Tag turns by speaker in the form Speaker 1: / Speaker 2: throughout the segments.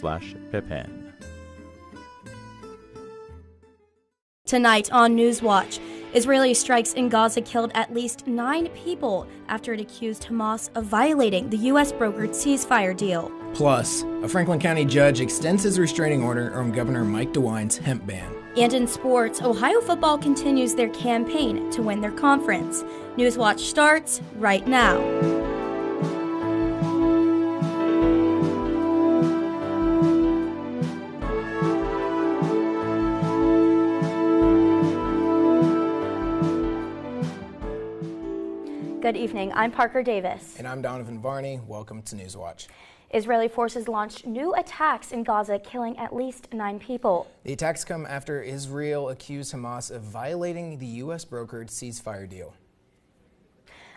Speaker 1: facebook.com/Pippin.
Speaker 2: Tonight on Newswatch, Israeli strikes in Gaza killed at least 9 people after it accused Hamas of violating the U.S.-brokered ceasefire deal.
Speaker 3: Plus, a Franklin County judge extends his restraining order on Governor Mike DeWine's hemp ban.
Speaker 2: And in sports, Ohio football continues their campaign to win their conference. Newswatch starts right now. Good evening. I'm Parker Davis.
Speaker 3: And I'm Donovan Varney. Welcome to Newswatch.
Speaker 2: Israeli forces launched new attacks in Gaza, killing at least 9 people.
Speaker 3: The attacks come after Israel accused Hamas of violating the U.S.-brokered ceasefire deal.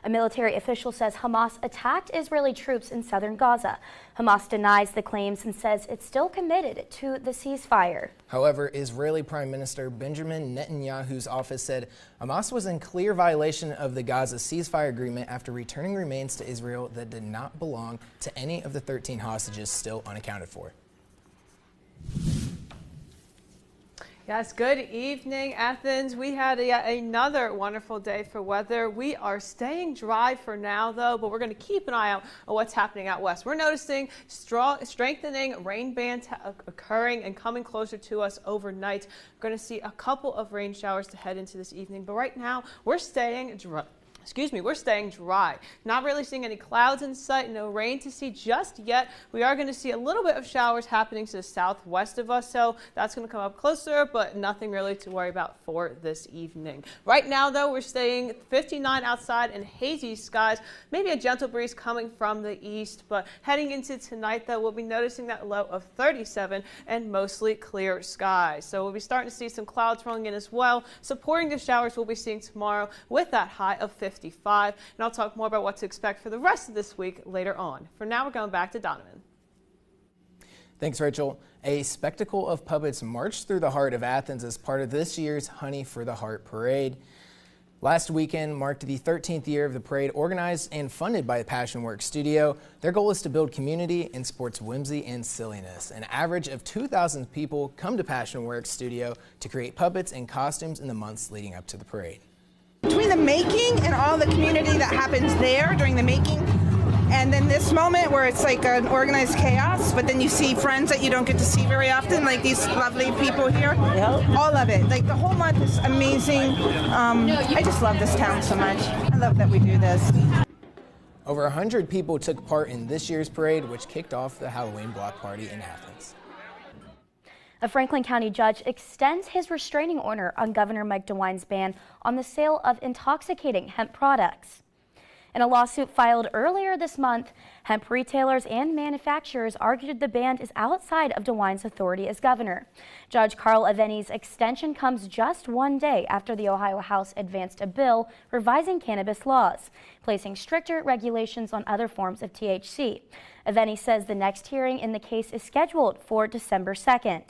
Speaker 2: A military official says Hamas attacked Israeli troops in southern Gaza. Hamas denies the claims and says it's still committed to the ceasefire.
Speaker 3: However, Israeli Prime Minister Benjamin Netanyahu's office said Hamas was in clear violation of the Gaza ceasefire agreement after returning remains to Israel that did not belong to any of the 13 hostages still unaccounted for.
Speaker 4: Yes, good evening, Athens. We had yet another wonderful day for weather. We are staying dry for now, though, but we're going to keep an eye out on what's happening out west. We're noticing strengthening rain bands occurring and coming closer to us overnight. We're going to see a couple of rain showers to head into this evening, but right now we're staying dry. We're staying dry. Not really seeing any clouds in sight, no rain to see just yet. We are going to see a little bit of showers happening to the southwest of us, so that's going to come up closer, but nothing really to worry about for this evening. Right now, though, we're staying 59 outside and hazy skies, maybe a gentle breeze coming from the east, but heading into tonight, though, we'll be noticing that low of 37 and mostly clear skies. So we'll be starting to see some clouds rolling in as well, supporting the showers we'll be seeing tomorrow with that high of 55. And I'll talk more about what to expect for the rest of this week later on. For now, we're going back to Donovan.
Speaker 3: Thanks, Rachel. A spectacle of puppets marched through the heart of Athens as part of this year's Honey for the Heart parade. Last weekend marked the 13th year of the parade, organized and funded by the Passion Works Studio. Their goal is to build community and sports whimsy and silliness. An average of 2,000 people come to Passion Works Studio to create puppets and costumes in the months leading up to the parade.
Speaker 5: Between the making and all the community that happens there during the making, and then this moment where it's like an organized chaos, but then you see friends that you don't get to see very often, like these lovely people here. All of it. Like the whole month is amazing. I just love this town so much. I love that we do this.
Speaker 3: Over 100 people took part in this year's parade, which kicked off the Halloween block party in Athens.
Speaker 2: A Franklin County judge extends his restraining order on Governor Mike DeWine's ban on the sale of intoxicating hemp products. In a lawsuit filed earlier this month, hemp retailers and manufacturers argued the ban is outside of DeWine's authority as governor. Judge Carl Aveni's extension comes just one day after the Ohio House advanced a bill revising cannabis laws, placing stricter regulations on other forms of THC. Aveni says the next hearing in the case is scheduled for December 2nd.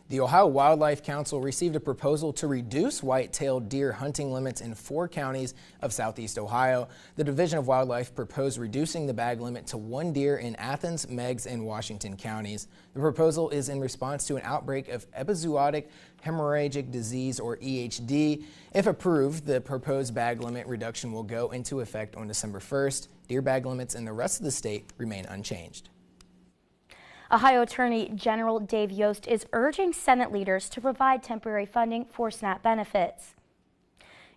Speaker 3: The Ohio Wildlife Council received a proposal to reduce white-tailed deer hunting limits in 4 counties of southeast Ohio. The Division of Wildlife proposed reducing the bag limit to 1 deer in Athens, Meigs, and Washington counties. The proposal is in response to an outbreak of epizootic hemorrhagic disease, or EHD. If approved, the proposed bag limit reduction will go into effect on December 1st. Deer bag limits in the rest of the state remain unchanged.
Speaker 2: Ohio Attorney General Dave Yost is urging Senate leaders to provide temporary funding for SNAP benefits.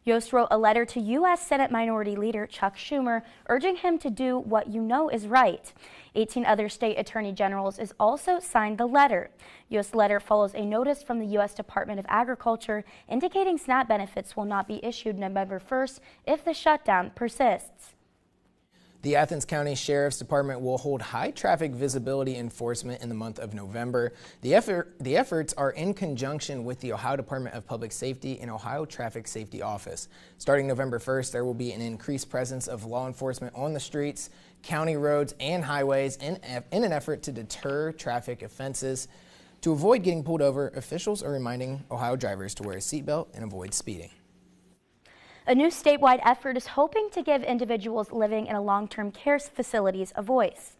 Speaker 2: Yost wrote a letter to U.S. Senate Minority Leader Chuck Schumer, urging him to do what you know is right. 18 other state attorney generals is also signed the letter. Yost's letter follows a notice from the U.S. Department of Agriculture indicating SNAP benefits will not be issued November 1st if the shutdown persists.
Speaker 3: The Athens County Sheriff's Department will hold high traffic visibility enforcement in the month of November. The efforts are in conjunction with the Ohio Department of Public Safety and Ohio Traffic Safety Office. Starting November 1st, there will be an increased presence of law enforcement on the streets, county roads, and highways in an effort to deter traffic offenses. To avoid getting pulled over, officials are reminding Ohio drivers to wear a seatbelt and avoid speeding.
Speaker 2: A new statewide effort is hoping to give individuals living in long-term care facilities a voice.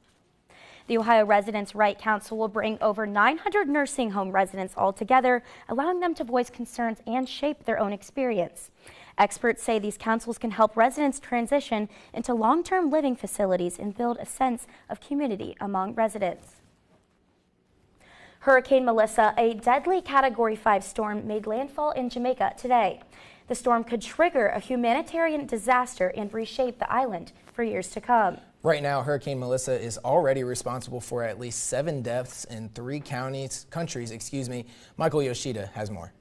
Speaker 2: The Ohio Residents' Right Council will bring over 900 nursing home residents all together, allowing them to voice concerns and shape their own experience. Experts say these councils can help residents transition into long-term living facilities and build a sense of community among residents. Hurricane Melissa, a deadly Category 5 storm, made landfall in Jamaica today. The storm could trigger a humanitarian disaster and reshape the island for years to come.
Speaker 3: Right now, Hurricane Melissa is already responsible for at least 7 deaths in 3 countries. Michael Yoshida has more.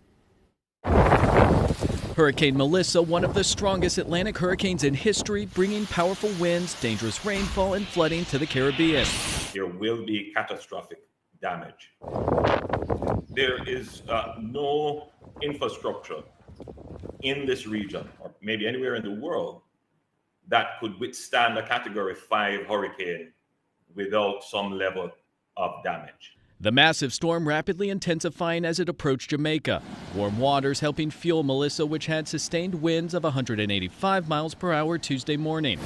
Speaker 1: Hurricane Melissa, one of the strongest Atlantic hurricanes in history, bringing powerful winds, dangerous rainfall, and flooding to the Caribbean.
Speaker 6: There will be catastrophic damage. There is no infrastructure in this region, or maybe anywhere in the world, that could withstand a Category 5 hurricane without some level of damage.
Speaker 1: The massive storm rapidly intensifying as it approached Jamaica. Warm waters helping fuel Melissa, which had sustained winds of 185 miles per hour Tuesday morning.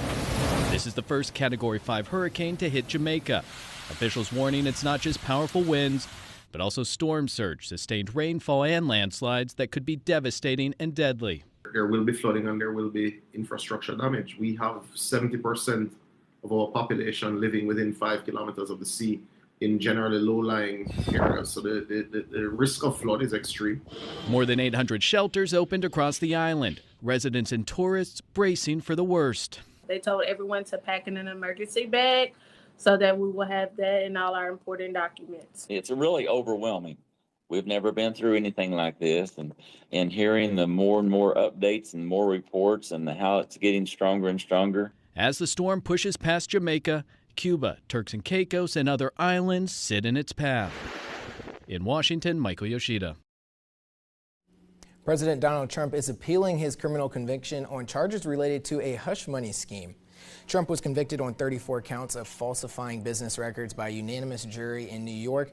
Speaker 1: This is the first Category 5 hurricane to hit Jamaica. Officials warning it's not just powerful winds, but also storm surge, sustained rainfall, and landslides that could be devastating and deadly.
Speaker 7: There will be flooding and there will be infrastructure damage. We have 70% of our population living within 5 kilometers of the sea in generally low-lying areas, so the risk of flood is extreme.
Speaker 1: More than 800 shelters opened across the island. Residents and tourists bracing for the worst.
Speaker 8: They told everyone to pack in an emergency bag so that we will have that in all our important documents.
Speaker 9: It's really overwhelming. We've never been through anything like this, and hearing the more and more updates and more reports and how it's getting stronger and stronger.
Speaker 1: As the storm pushes past Jamaica, Cuba, Turks and Caicos, and other islands sit in its path. In Washington, Michael Yoshida.
Speaker 3: President Donald Trump is appealing his criminal conviction on charges related to a hush money scheme. Trump was convicted on 34 counts of falsifying business records by a unanimous jury in New York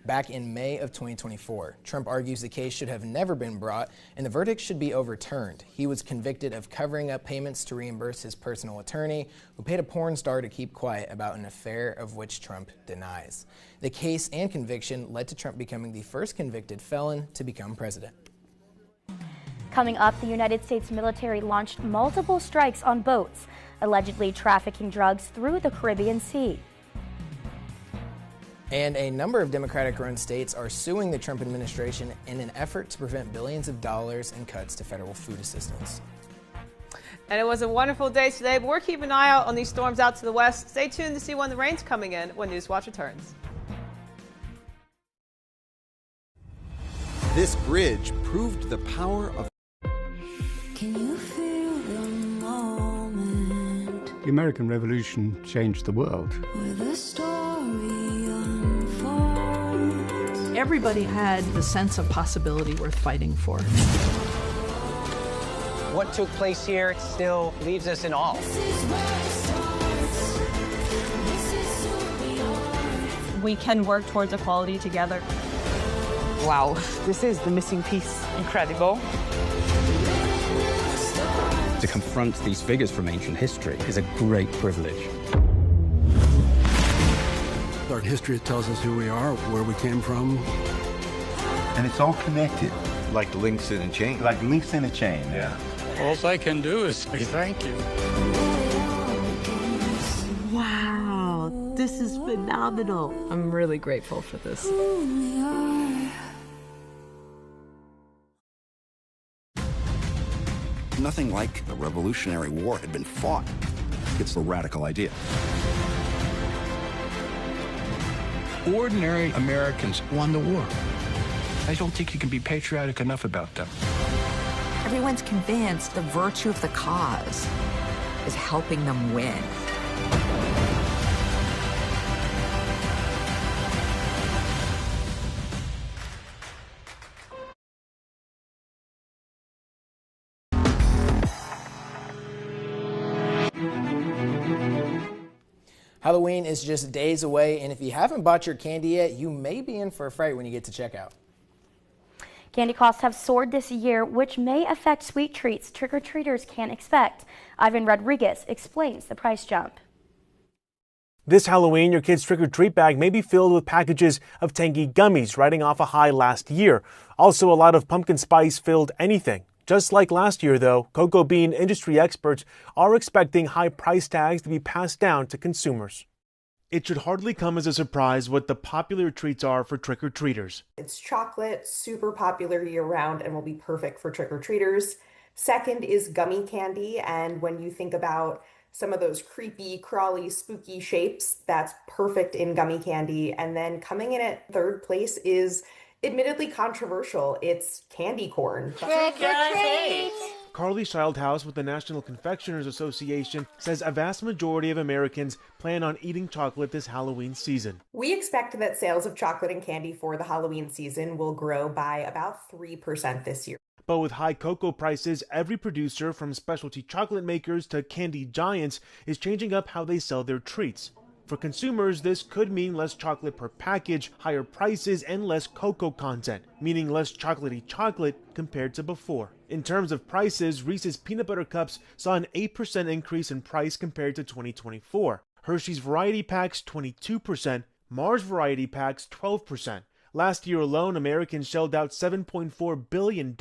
Speaker 3: back in May of 2024. Trump argues the case should have never been brought and the verdict should be overturned. He was convicted of covering up payments to reimburse his personal attorney, who paid a porn star to keep quiet about an affair of which Trump denies. The case and conviction led to Trump becoming the first convicted felon to become president.
Speaker 2: Coming up, the United States military launched multiple strikes on boats, allegedly trafficking drugs through the Caribbean Sea.
Speaker 3: And a number of Democratic-run states are suing the Trump administration in an effort to prevent billions of dollars in cuts to federal food assistance.
Speaker 4: And it was a wonderful day today, but we're keeping an eye out on these storms out to the west. Stay tuned to see when the rain's coming in when Newswatch returns.
Speaker 10: This bridge proved the power of...
Speaker 11: Can you feel the moment?
Speaker 12: The American Revolution changed the world.
Speaker 11: Where the story unfolds.
Speaker 13: Everybody had the sense of possibility worth fighting for.
Speaker 14: What took place here still leaves us in awe.
Speaker 15: We can work towards equality together.
Speaker 16: Wow, this is the missing piece. Incredible.
Speaker 17: To confront these figures from ancient history is a great privilege.
Speaker 18: Our history tells us who we are, where we came from.
Speaker 19: And it's all connected.
Speaker 20: Like links in a chain.
Speaker 19: Like links in a chain.
Speaker 20: Yeah.
Speaker 6: All I can do is say thank you.
Speaker 7: Wow, this is phenomenal.
Speaker 13: I'm really grateful for this.
Speaker 19: Nothing like a Revolutionary War had been fought. It's a radical idea.
Speaker 6: Ordinary Americans won the war. I don't think you can be patriotic enough about them.
Speaker 18: Everyone's convinced the virtue of the cause is helping them win.
Speaker 3: Halloween is just days away, and if you haven't bought your candy yet, you may be in for a fright when you get to checkout.
Speaker 2: Candy costs have soared this year, which may affect sweet treats trick-or-treaters can expect. Ivan Rodriguez explains the price jump.
Speaker 21: This Halloween, your kid's trick-or-treat bag may be filled with packages of tangy gummies, riding off a high last year. Also, a lot of pumpkin spice-filled anything. Just like last year, though, cocoa bean industry experts are expecting high price tags to be passed down to consumers. It should hardly come as a surprise what the popular treats are for trick-or-treaters.
Speaker 22: It's chocolate, super popular year-round, and will be perfect for trick-or-treaters. Second is gummy candy, and when you think about some of those creepy, crawly, spooky shapes, that's perfect in gummy candy. And then coming in at third place is admittedly controversial. It's candy corn.
Speaker 11: Trick or treat!
Speaker 21: Carly Childhouse with the National Confectioners Association says a vast majority of Americans plan on eating chocolate this Halloween season.
Speaker 22: We expect that sales of chocolate and candy for the Halloween season will grow by about 3% this year.
Speaker 21: But with high cocoa prices, every producer, from specialty chocolate makers to candy giants, is changing up how they sell their treats. For consumers, this could mean less chocolate per package, higher prices, and less cocoa content, meaning less chocolatey chocolate compared to before. In terms of prices, Reese's Peanut Butter Cups saw an 8% increase in price compared to 2024. Hershey's Variety Packs 22%, Mars Variety Packs 12%. Last year alone, Americans shelled out $7.4 billion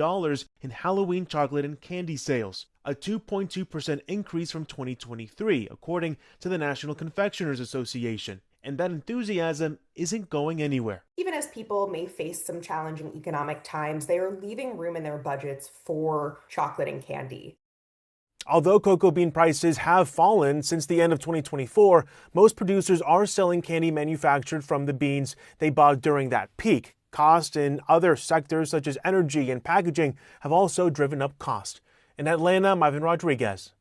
Speaker 21: in Halloween chocolate and candy sales, a 2.2% increase from 2023, according to the National Confectioners Association. And that enthusiasm isn't going anywhere.
Speaker 22: Even as people may face some challenging economic times, they are leaving room in their budgets for chocolate and candy.
Speaker 21: Although cocoa bean prices have fallen since the end of 2024, most producers are selling candy manufactured from the beans they bought during that peak. Cost in other sectors such as energy and packaging have also driven up cost. In Atlanta, I'm Ivan Rodriguez.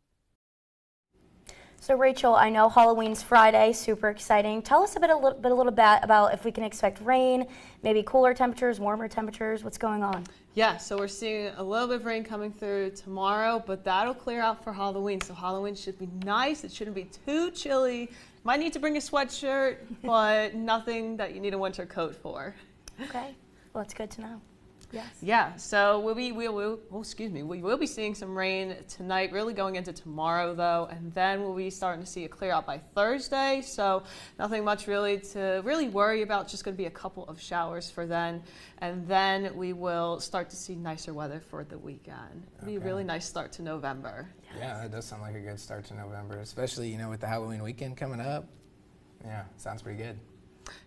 Speaker 2: So Rachel, I know Halloween's Friday, super exciting. Tell us a little bit about if we can expect rain, maybe cooler temperatures, warmer temperatures, what's going on?
Speaker 4: Yeah, so we're seeing a little bit of rain coming through tomorrow, but that'll clear out for Halloween. So Halloween should be nice. It shouldn't be too chilly. Might need to bring a sweatshirt, but nothing that you need a winter coat for.
Speaker 2: Okay, well, that's good to know. Yes.
Speaker 4: Yeah, so we will be seeing some rain tonight, really going into tomorrow though, and then we'll be starting to see it clear out by Thursday. So nothing much really to worry about, just going to be a couple of showers for then. And then we will start to see nicer weather for the weekend. It'll be a really nice start to November.
Speaker 3: Yeah, that does sound like a good start to November, especially, with the Halloween weekend coming up. Yeah, sounds pretty good.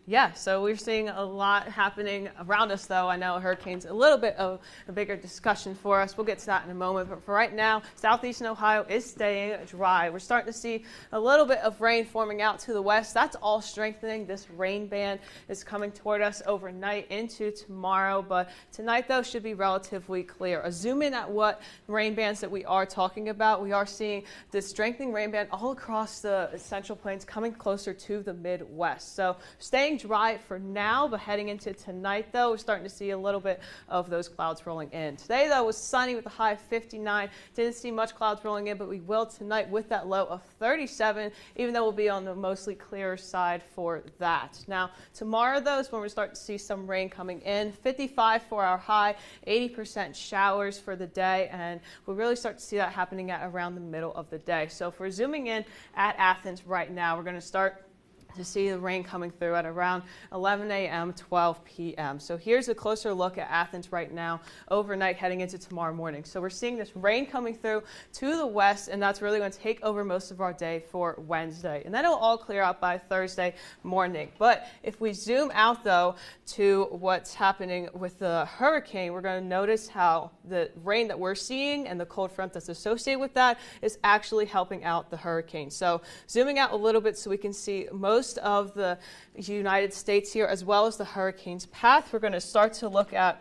Speaker 4: Yeah, so we're seeing a lot happening around us, though. I know hurricanes a little bit of a bigger discussion for us. We'll get to that in a moment. But for right now, southeastern Ohio is staying dry. We're starting to see a little bit of rain forming out to the west. That's all strengthening. This rain band is coming toward us overnight into tomorrow. But tonight, though, should be relatively clear. A zoom in at what rain bands that we are talking about. We are seeing this strengthening rain band all across the Central Plains coming closer to the Midwest. So staying dry for now, but heading into tonight, though, we're starting to see a little bit of those clouds rolling in. Today, though, was sunny with a high of 59. Didn't see much clouds rolling in, but we will tonight with that low of 37, even though we'll be on the mostly clearer side for that. Now, tomorrow, though, is when we start to see some rain coming in. 55 for our high, 80% showers for the day, and we'll really start to see that happening at around the middle of the day. So if we're zooming in at Athens right now, we're going to start to see the rain coming through at around 11 a.m., 12 p.m. So here's a closer look at Athens right now, overnight heading into tomorrow morning. So we're seeing this rain coming through to the west, and that's really going to take over most of our day for Wednesday. And then it'll all clear out by Thursday morning. But if we zoom out, though, to what's happening with the hurricane, we're going to notice how the rain that we're seeing and the cold front that's associated with that is actually helping out the hurricane. So zooming out a little bit so we can see most of the United States here, as well as the hurricane's path. We're going to start to look at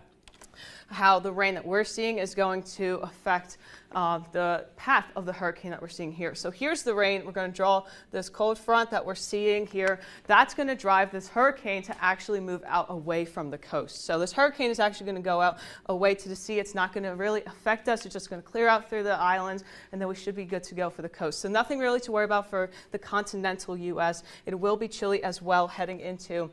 Speaker 4: how the rain that we're seeing is going to affect the path of the hurricane that we're seeing here. So here's the rain. We're going to draw this cold front that we're seeing here. That's going to drive this hurricane to actually move out away from the coast. So this hurricane is actually going to go out away to the sea. It's not going to really affect us. It's just going to clear out through the islands, and then we should be good to go for the coast. So nothing really to worry about for the continental U.S. It will be chilly as well heading into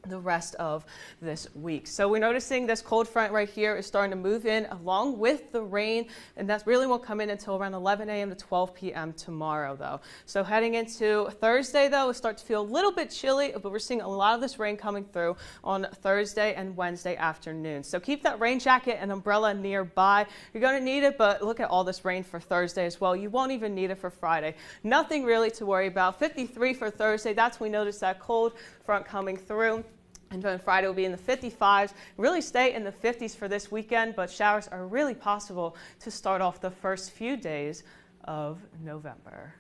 Speaker 4: the rest of this week. So we're noticing this cold front right here is starting to move in along with the rain, and that really won't come in until around 11 a.m. to 12 p.m. tomorrow, though. So heading into Thursday, though, it starts to feel a little bit chilly, but we're seeing a lot of this rain coming through on Thursday and Wednesday afternoon. So keep that rain jacket and umbrella nearby. You're going to need it, but look at all this rain for Thursday as well. You won't even need it for Friday. Nothing really to worry about. 53 for Thursday. That's when we notice that cold front coming through. And then Friday will be in the 55s. Really stay in the 50s for this weekend, but showers are really possible to start off the first few days of November.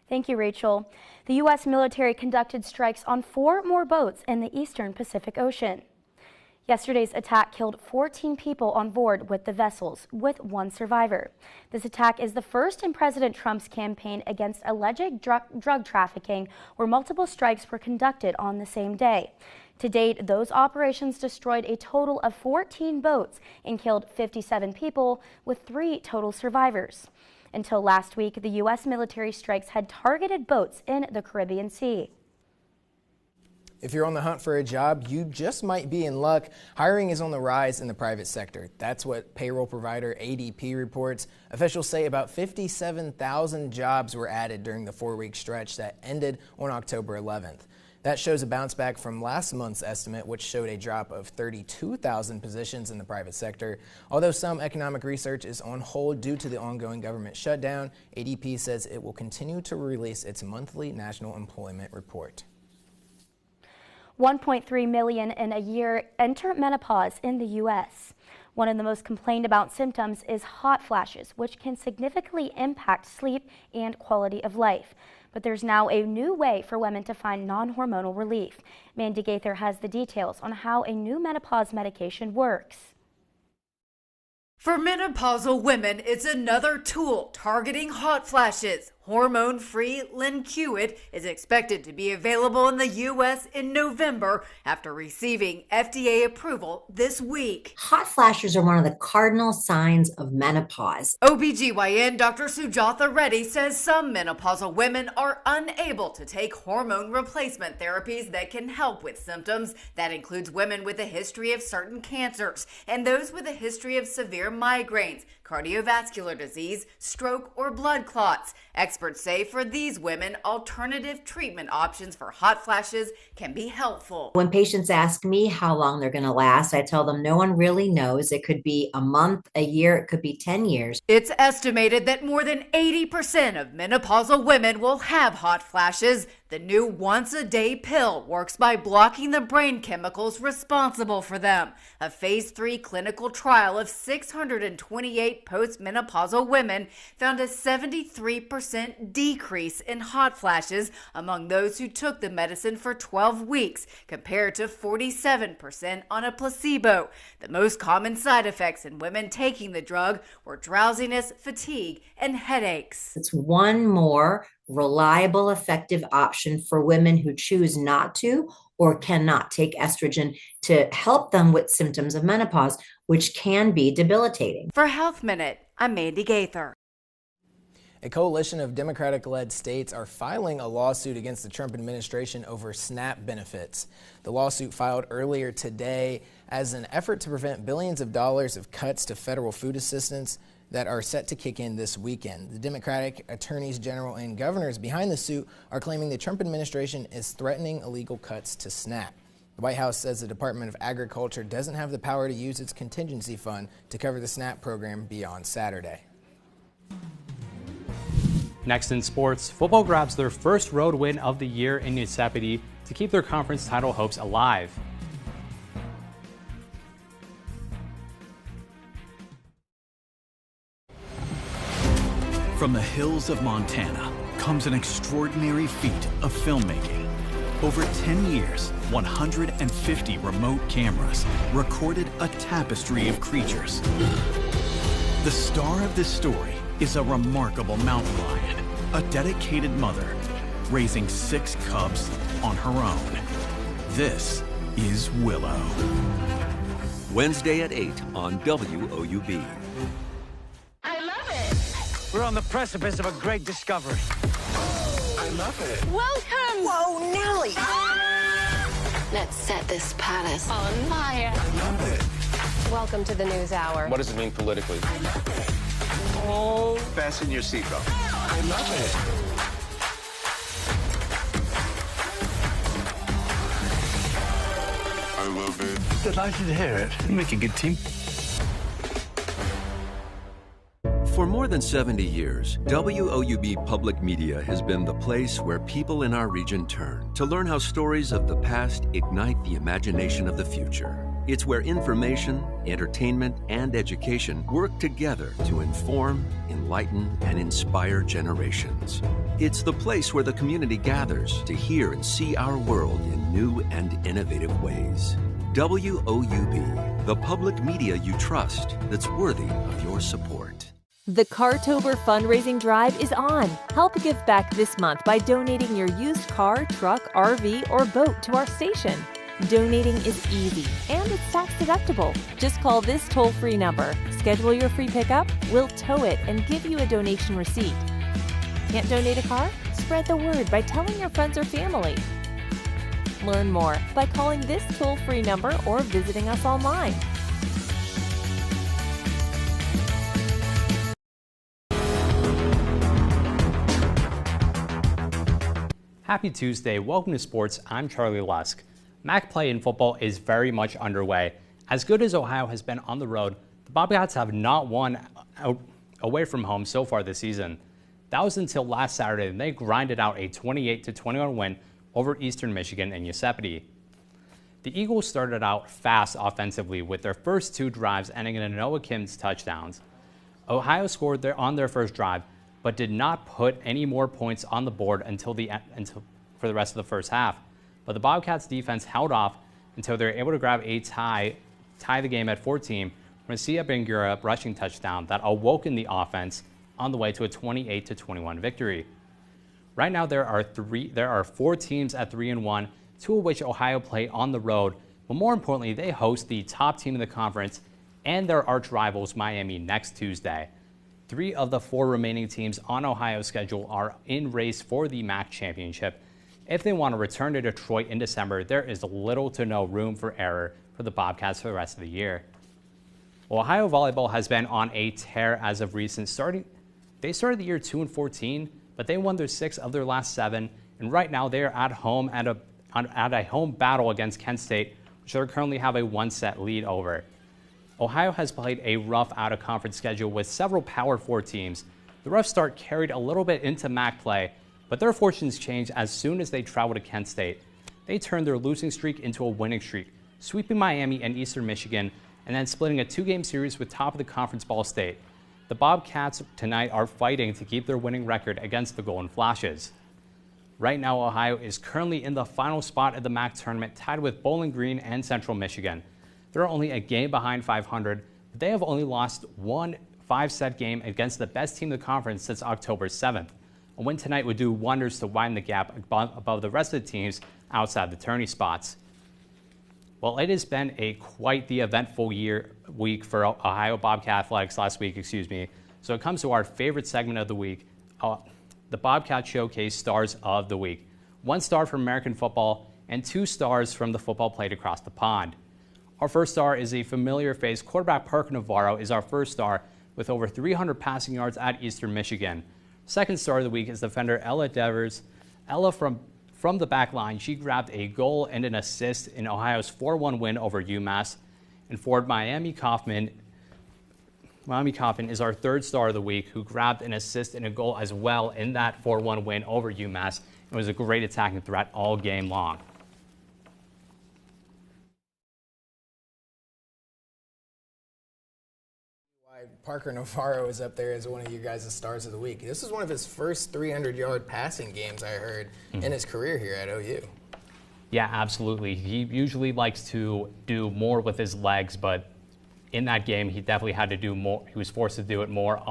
Speaker 2: Thank you, Rachel. The U.S. military conducted strikes on 4 more boats in the eastern Pacific Ocean. Yesterday's attack killed 14 people on board with the vessels, with 1 survivor. This attack is the first in President Trump's campaign against alleged drug trafficking, where multiple strikes were conducted on the same day. To date, those operations destroyed a total of 14 boats and killed 57 people, with 3 total survivors. Until last week, the U.S. military strikes had targeted boats in the Caribbean Sea.
Speaker 3: If you're on the hunt for a job, you just might be in luck. Hiring is on the rise in the private sector. That's what payroll provider ADP reports. Officials say about 57,000 jobs were added during the 4-week stretch that ended on October 11th. That shows a bounce back from last month's estimate, which showed a drop of 32,000 positions in the private sector. Although some economic research is on hold due to the ongoing government shutdown, ADP says it will continue to release its monthly national employment report.
Speaker 2: 1.3 million in a year enter menopause in the U.S. One of the most complained about symptoms is hot flashes, which can significantly impact sleep and quality of life. But there's now a new way for women to find non-hormonal relief. Mandy Gaither has the details on how a new menopause medication works.
Speaker 5: For menopausal women, it's another tool targeting hot flashes. Hormone-free Linquid is expected to be available in the U.S. in November after receiving FDA approval this week.
Speaker 8: Hot flashes are one of the cardinal signs of menopause.
Speaker 5: OBGYN Dr. Sujatha Reddy says some menopausal women are unable to take hormone replacement therapies that can help with symptoms. That includes women with a history of certain cancers and those with a history of severe migraines, cardiovascular disease, stroke, or blood clots. Experts say for these women, alternative treatment options for hot flashes can be helpful.
Speaker 8: When patients ask me how long they're going to last, I tell them no one really knows. It could be a month, a year, it could be 10 years.
Speaker 5: It's estimated that more than 80% of menopausal women will have hot flashes. The new once-a-day pill works by blocking the brain chemicals responsible for them. A phase 3 clinical trial of 628 postmenopausal women found a 73% decrease in hot flashes among those who took the medicine for 12 weeks, compared to 47% on a placebo. The most common side effects in women taking the drug were drowsiness, fatigue, and headaches.
Speaker 8: It's one more reliable, effective option for women who choose not to or cannot take estrogen to help them with symptoms of menopause, which can be debilitating.
Speaker 5: For Health Minute, I'm Mandy Gaither.
Speaker 3: A coalition of Democratic-led states are filing a lawsuit against the Trump administration over SNAP benefits. The lawsuit filed earlier today as an effort to prevent billions of dollars of cuts to federal food assistance that are set to kick in this weekend. The Democratic attorneys general and governors behind the suit are claiming the Trump administration is threatening illegal cuts to SNAP. The White House says the Department of Agriculture doesn't have the power to use its contingency fund to cover the SNAP program beyond Saturday.
Speaker 23: Next in sports, football grabs their first road win of the year in Yosemite to keep their conference title hopes alive.
Speaker 24: From the hills of Montana comes an extraordinary feat of filmmaking. Over 10 years, 150 remote cameras recorded a tapestry of creatures. The star of this story is a remarkable mountain lion, a dedicated mother, raising 6 cubs on her own. This is Willow.
Speaker 25: Wednesday at 8 on WOUB.
Speaker 14: We're on the precipice of a great discovery.
Speaker 25: I love it.
Speaker 14: Welcome!
Speaker 18: Whoa, Nellie!
Speaker 1: set this palace on fire.
Speaker 9: I love it.
Speaker 1: Welcome to the News Hour.
Speaker 9: What does it mean politically?
Speaker 1: Oh.
Speaker 9: Fasten your seatbelt. I love it. I love it.
Speaker 14: Delighted to hear it. You make a good team.
Speaker 25: For more than 70 years, WOUB Public Media has been the place where people in our region turn to learn how stories of the past ignite the imagination of the future. It's where information, entertainment, and education work together to inform, enlighten, and inspire generations. It's the place where the community gathers to hear and see our world in new and innovative ways. WOUB, the public media you trust that's worthy of your support.
Speaker 10: The Cartober fundraising drive is on. Help give back this month by donating your used car, truck, RV, or boat to our station. Donating is easy and it's tax deductible. Just call this toll-free number. Schedule your free pickup, we'll tow it and give you a donation receipt. Can't donate a car? Spread the word by telling your friends or family. Learn more by calling this toll-free number or visiting us online.
Speaker 23: Happy Tuesday. Welcome to sports. I'm Charlie Lusk. MAC play in football is very much underway. As good as Ohio has been on the road, the Bobcats have not won away from home so far this season. That was until last Saturday, and they grinded out a 28-21 win over Eastern Michigan and Yosemite. The Eagles started out fast offensively with their first two drives ending in Noah Kim's touchdowns. Ohio scored on their first drive, but did not put any more points on the board until for the rest of the first half. But the Bobcats defense held off until they were able to grab a tie the game at 14 from a Sia Bangura rushing touchdown that awoken the offense on the way to a 28-21 victory. Right now there are 4 teams at 3-1, 2 of which Ohio play on the road, but more importantly, they host the top team in the conference and their arch rivals Miami next Tuesday. 3 of the 4 remaining teams on Ohio's schedule are in race for the MAC championship. If they want to return to Detroit in December, there is little to no room for error for the Bobcats for the rest of the year. Ohio volleyball has been on a tear as of recent. They started the year 2-14, but they won their 6 of their last 7, and right now they are at home at a home battle against Kent State, which they currently have a 1-set lead over. Ohio has played a rough out-of-conference schedule with several Power 4 teams. The rough start carried a little bit into MAC play, but their fortunes changed as soon as they traveled to Kent State. They turned their losing streak into a winning streak, sweeping Miami and Eastern Michigan, and then splitting a 2-game series with top-of-the-conference Ball State. The Bobcats tonight are fighting to keep their winning record against the Golden Flashes. Right now, Ohio is currently in the final spot at the MAC tournament, tied with Bowling Green and Central Michigan. They're only a game behind 500, but they have only lost one 5-set game against the best team in the conference since October 7th. A win tonight would do wonders to widen the gap above the rest of the teams outside the tourney spots. Well, it has been quite the eventful week for Ohio Bobcat Athletics last week, So it comes to our favorite segment of the week, the Bobcat Showcase Stars of the Week. 1 star from American football and 2 stars from the football played across the pond. Our first star is a familiar face. Quarterback Parker Navarro is our first star with over 300 passing yards at Eastern Michigan. Second star of the week is defender Ella Devers. Ella from the back line, she grabbed a goal and an assist in Ohio's 4-1 win over UMass. And forward Miami Kaufman is our third star of the week, who grabbed an assist and a goal as well in that 4-1 win over UMass. It was a great attacking threat all game long.
Speaker 3: Parker Navarro is up there as one of you guys' stars of the week. This is one of his first 300-yard passing games, I heard, in his career here at OU.
Speaker 23: Yeah, absolutely. He usually likes to do more with his legs, but in that game, he definitely had to do more. He was forced to do it more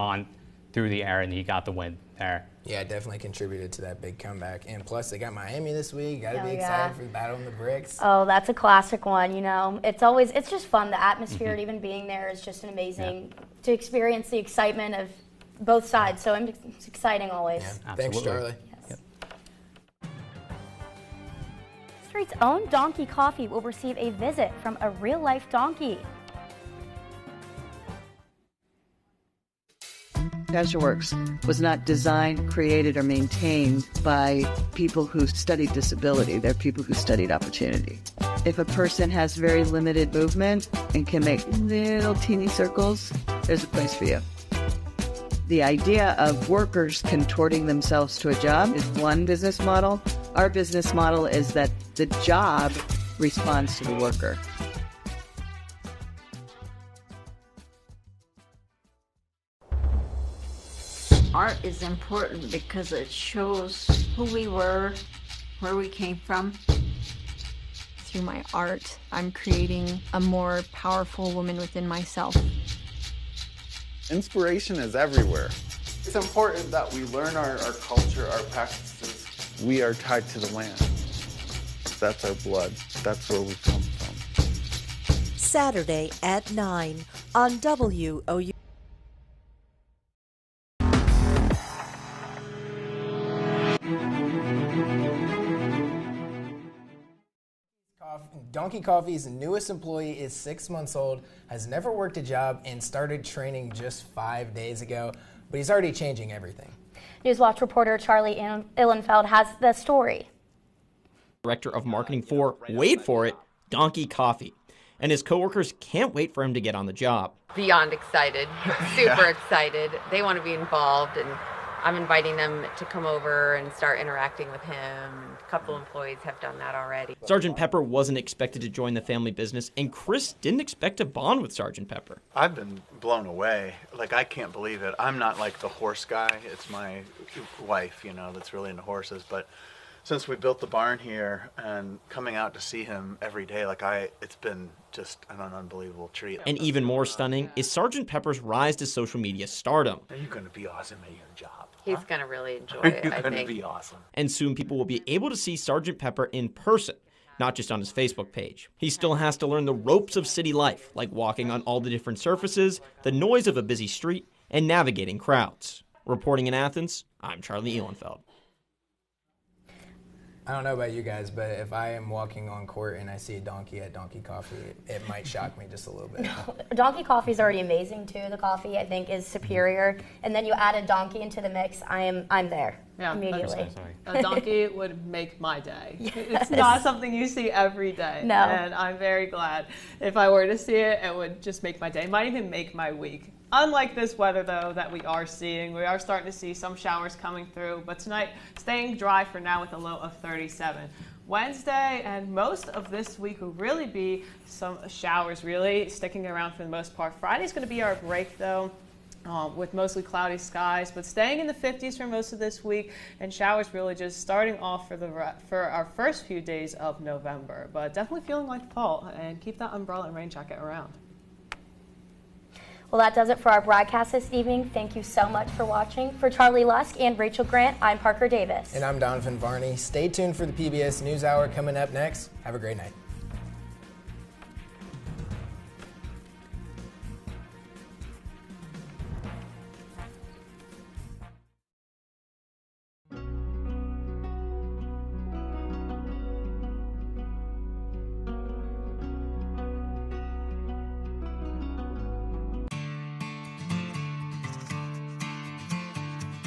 Speaker 23: through the air, and he got the win there.
Speaker 3: Yeah, definitely contributed to that big comeback. And plus, they got Miami this week. Got to be excited for the Battle on the Bricks.
Speaker 2: Oh, that's a classic one. You know, it's just fun. The atmosphere, and even being there is just an amazing to experience the excitement of both sides. So it's exciting always.
Speaker 3: Yeah. Thanks, Charlie.
Speaker 2: Yes. Street's own Donkey Coffee will receive a visit from a real-life donkey.
Speaker 12: CasualWorks was not designed, created, or maintained by people who studied disability. They're people who studied opportunity. If a person has very limited movement and can make little teeny circles, there's a place for you. The idea of workers contorting themselves to a job is one business model. Our business model is that the job responds to the worker.
Speaker 15: Art is important because it shows who we were, where we came from.
Speaker 16: Through my art, I'm creating a more powerful woman within myself.
Speaker 17: Inspiration is everywhere. It's important that we learn our culture, our practices. We are tied to the land. That's our blood. That's where we come from.
Speaker 20: Saturday at 9 on WOUB.
Speaker 3: Donkey Coffee's newest employee is 6 months old, has never worked a job, and started training just 5 days ago, but he's already changing everything.
Speaker 2: Newswatch reporter Charlie Ihlenfeld has the story.
Speaker 26: Director of marketing for, wait for it, Donkey Coffee. And his coworkers can't wait for him to get on the job.
Speaker 27: Beyond excited, super excited. They want to be involved, and I'm inviting them to come over and start interacting with him. A couple employees have done that already.
Speaker 26: Sergeant Pepper wasn't expected to join the family business, and Chris didn't expect to bond with Sergeant Pepper.
Speaker 17: I've been blown away. Like, I can't believe it. I'm not like the horse guy. It's my wife, that's really into horses. But since we built the barn here and coming out to see him every day, it's been just an unbelievable treat.
Speaker 26: And even more stunning is Sergeant Pepper's rise to social media stardom.
Speaker 17: You're going to be awesome at your job.
Speaker 27: He's going to really enjoy it,
Speaker 17: You're
Speaker 27: I
Speaker 17: going to
Speaker 27: think.
Speaker 17: be awesome.
Speaker 26: And soon people will be able to see Sergeant Pepper in person, not just on his Facebook page. He still has to learn the ropes of city life, like walking on all the different surfaces, the noise of a busy street, and navigating crowds. Reporting in Athens, I'm Charlie Ihlenfeld.
Speaker 3: I don't know about you guys, but if I am walking on court and I see a donkey at Donkey Coffee, it might shock me just a little bit.
Speaker 2: Donkey Coffee is already amazing too. The coffee, I think, is superior. And then you add a donkey into the mix, I'm there immediately.
Speaker 4: A donkey would make my day.
Speaker 2: Yes.
Speaker 4: It's not something you see every day.
Speaker 2: No.
Speaker 4: And I'm very glad. If I were to see it, it would just make my day. It might even make my week. Unlike this weather, though, that we are seeing, we are starting to see some showers coming through, but tonight staying dry for now with a low of 37. Wednesday and most of this week will really be some showers really sticking around for the most part. Friday's going to be our break, though. With mostly cloudy skies, but staying in the 50s for most of this week, and showers really just starting off for our first few days of November. But definitely feeling like fall, and keep that umbrella and rain jacket around.
Speaker 2: Well, that does it for our broadcast this evening. Thank you so much for watching. For Charlie Lusk and Rachel Grant, I'm Parker Davis.
Speaker 3: And I'm Donovan Varney. Stay tuned for the PBS NewsHour coming up next. Have a great night.